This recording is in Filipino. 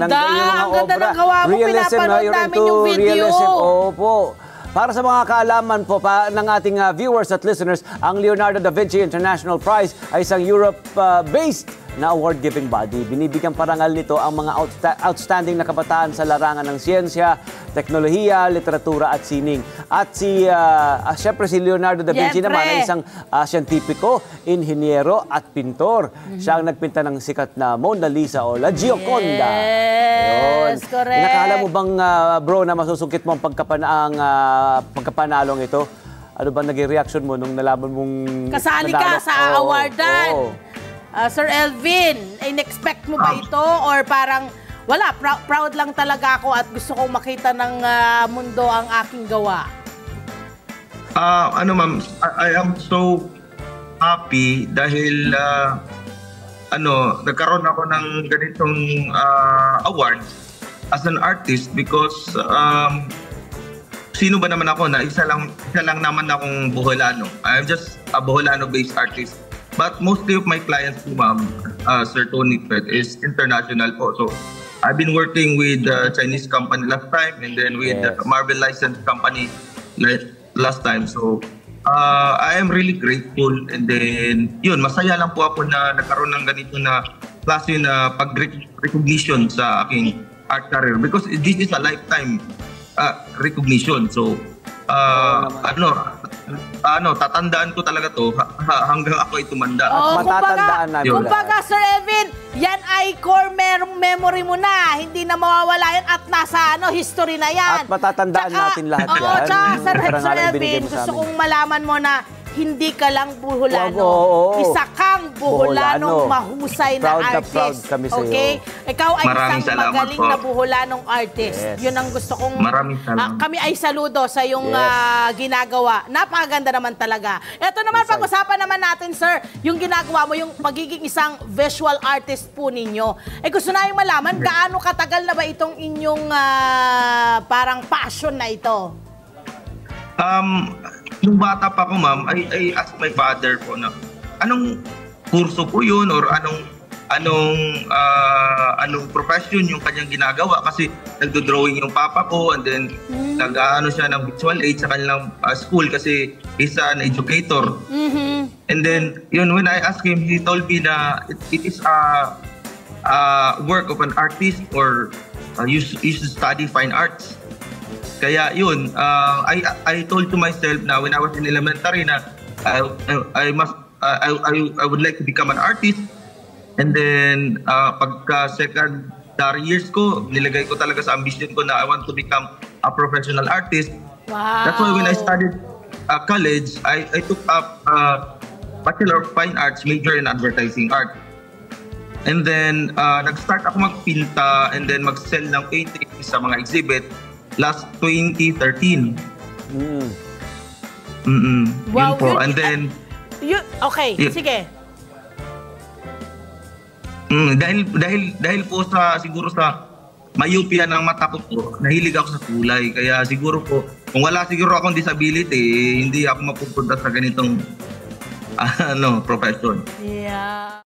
ganda! Ang ganda ng gawa mo, Realism, pinapanood you're namin into yung video. realism. Opo. Para sa mga kaalaman po ng ating viewers at listeners, ang Leonardo da Vinci International Prize ay isang Europe-based na award-giving body. Binibigyan parangal nito ang mga outstanding na kabataan sa larangan ng siyensya, teknolohiya, literatura at sining. At siyempre si Leonardo da Vinci naman ay isang siyentipiko, inhinyero at pintor. Siya ang nagpinta ng sikat na Mona Lisa o La Gioconda. Yes, correct. Inakala mo bang, bro, na masusungkit mo ang pagkapanalong ito? Ano ba naging reaction mo nung nalaman mong kasali ka sa awardan? Oh. Sir Elvin, in-expect mo ba ito? Or parang, wala, proud lang talaga ako at gusto kong makita ng mundo ang aking gawa? Ano ma'am, I am so happy dahil nagkaroon ako ng ganitong award as an artist because sino ba naman ako na isa lang naman akong Boholano. I'm just a Boholano-based artist. But mostly of my clients po, ma'am, Sir Tony Fred, is international po. So I've been working with Chinese company last time and then with the Marvel licensed company last time. So I am really grateful and then yun, masaya lang po ako na nagkaroon ng ganito na klase na pag-recognition sa aking art career because this is a lifetime recognition. So tatandaan ko talaga to hanggang ako ay tumanda. Matatandaan namin. Kumbaga, Sir Elvin, yan ay core memory mo na. Hindi na mawawala yan at nasa history na yan. At matatandaan natin lahat yan. Oo, tsaka Sir Elvin, gusto kong malaman mo na hindi ka lang Boholano. Isa kang Boholanong mahusay na artist. Proud kami sa'yo. Okay? Ikaw ay Maraming isang magaling na Boholanong artist. Yun ang gusto kong... kami ay saludo sa iyong ginagawa. Napakaganda naman talaga. Ito naman, pag-usapan naman natin, sir, yung ginagawa mo, yung pagiging isang visual artist po ninyo. Gusto na yung malaman, gaano katagal na ba itong inyong parang passion na ito? Nung bata pa ko, ma'am, I asked my father po na anong kurso po yun or anong profession yung kanyang ginagawa kasi nagdo-drawing yung papa ko and then nag-ano siya ng visual aid sa kanilang school kasi he's an educator. And then yun, when I asked him, he told me na it is a work of an artist or you should study fine arts. Kaya yun, I told to myself na when I was in elementary na I would like to become an artist. And then pagka secondary years ko, nilagay ko talaga sa ambition ko na I want to become a professional artist. Wow. That's why when I started college, I took up Bachelor of Fine Arts, major in advertising art. And then nag-start ako magpinta and then mag-sell ng painting sa mga exhibit last 2013. Wow, yun po. And then okay, sige. Dahil po siguro sa myopia ng mata ko po, nahilig ako sa kulay. Kaya siguro po, kung wala siguro akong disability, hindi ako mapupunta sa ganitong profession. Yeah.